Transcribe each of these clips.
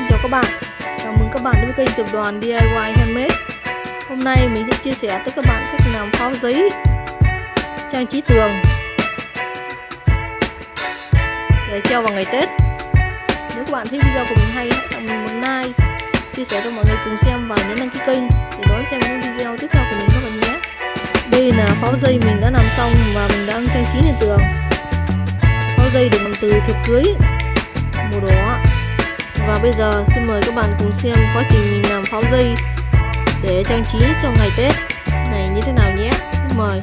Xin chào các bạn, chào mừng các bạn đến với kênh Tiệp Đoàn DIY Handmade. Hôm nay mình sẽ chia sẻ tới các bạn cách làm pháo giấy trang trí tường để treo vào ngày Tết. Nếu các bạn thấy video của mình hay, hãy tặng mình một like, chia sẻ cho mọi người cùng xem và nhấn đăng ký kênh để đón xem những video tiếp theo của mình các bạn nhé. Đây là pháo dây mình đã làm xong và mình đang trang trí lên tường. Pháo dây được làm từ thiệp cưới màu đỏ. Và bây giờ xin mời các bạn cùng xem quá trình mình làm pháo dây để trang trí cho ngày Tết này như thế nào nhé. Xin mời.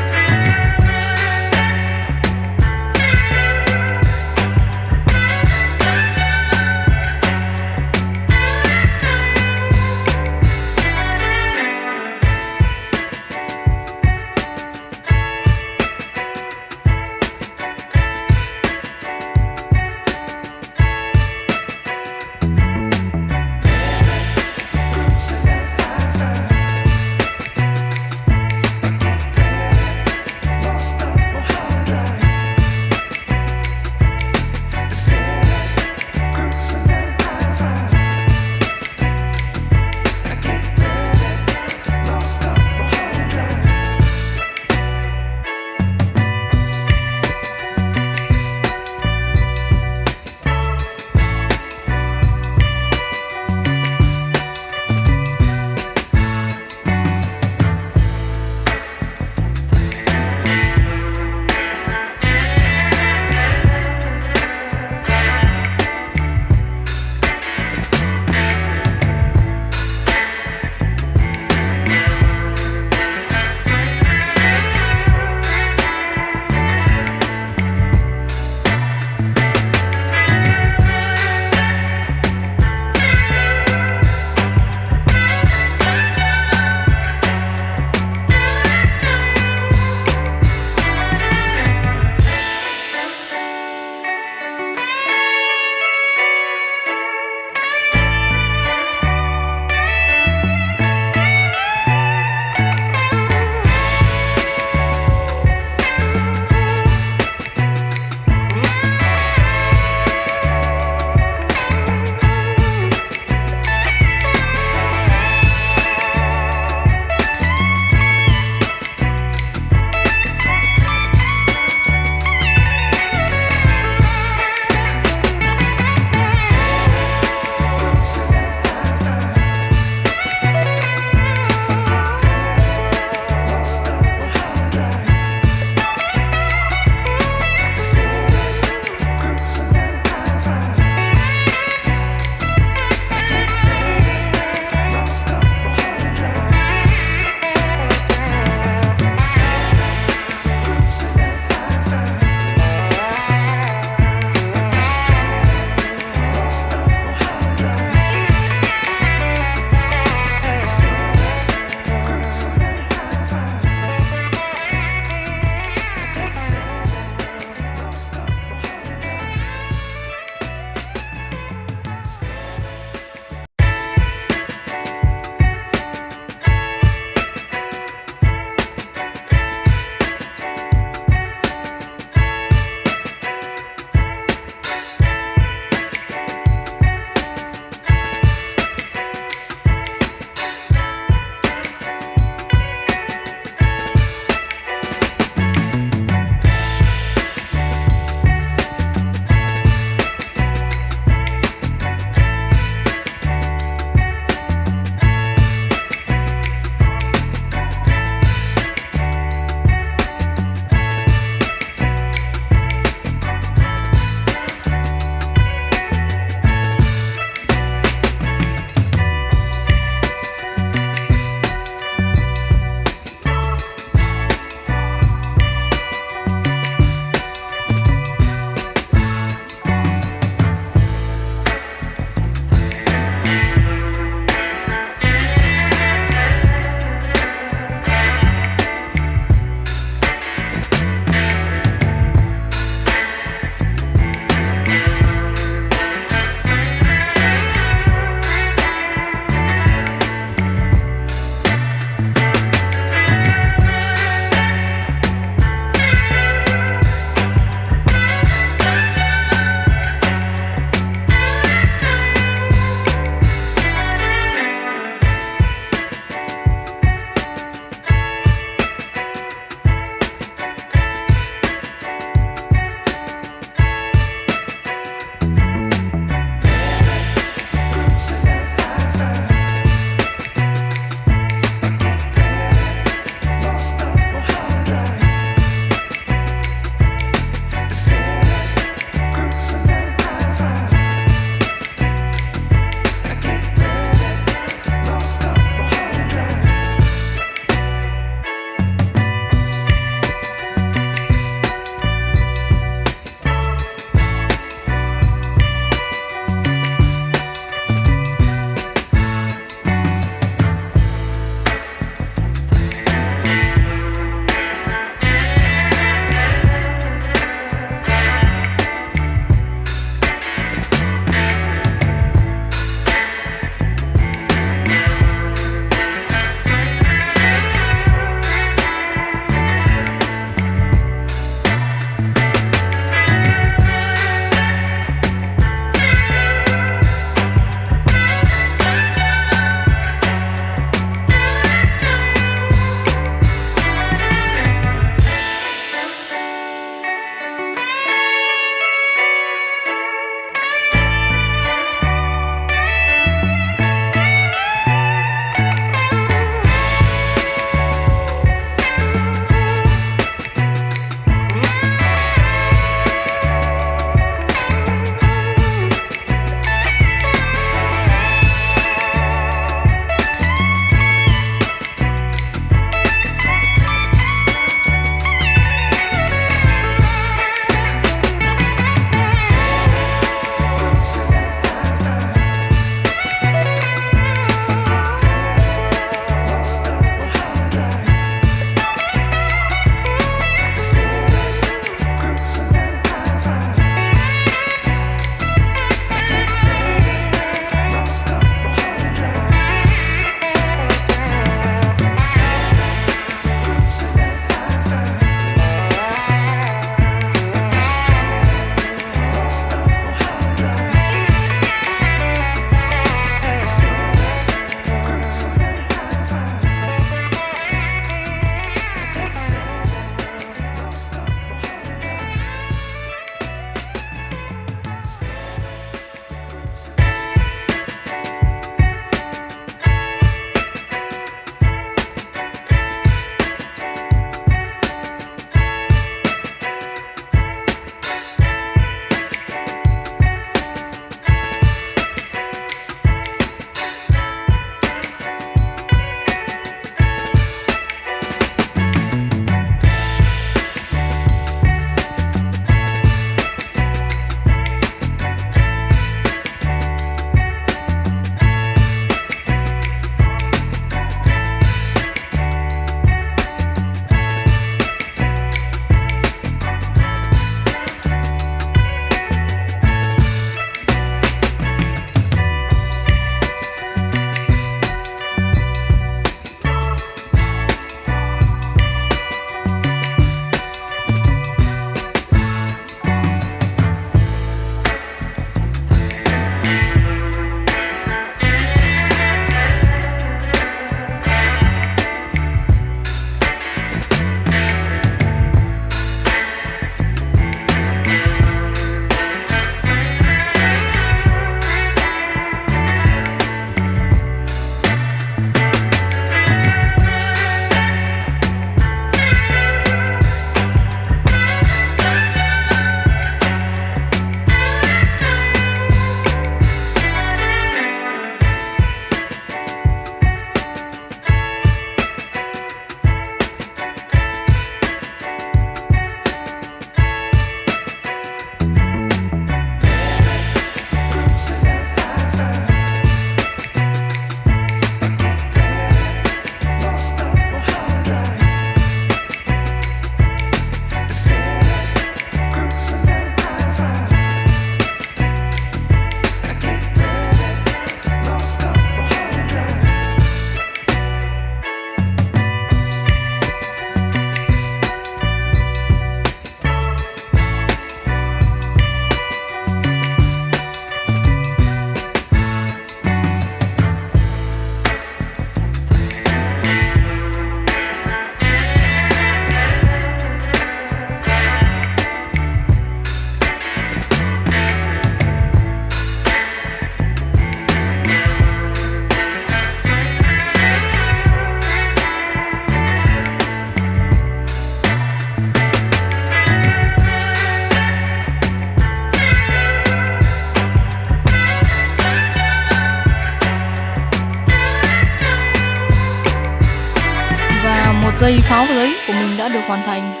dây pháo và giấy của mình đã được hoàn thành.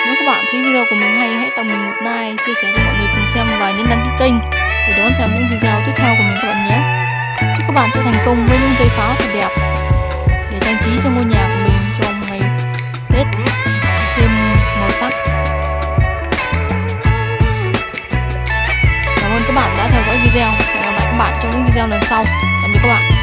Nếu các bạn thấy video của mình hay, hãy tặng mình một like, chia sẻ cho mọi người cùng xem và nhấn đăng ký kênh để đón xem những video tiếp theo của mình các bạn nhé. Chúc các bạn sẽ thành công với những dây pháo thật đẹp để trang trí cho ngôi nhà của mình trong ngày Tết thêm màu sắc. Cảm ơn các bạn đã theo dõi video. Hẹn gặp lại các bạn trong những video lần sau. Tạm biệt các bạn.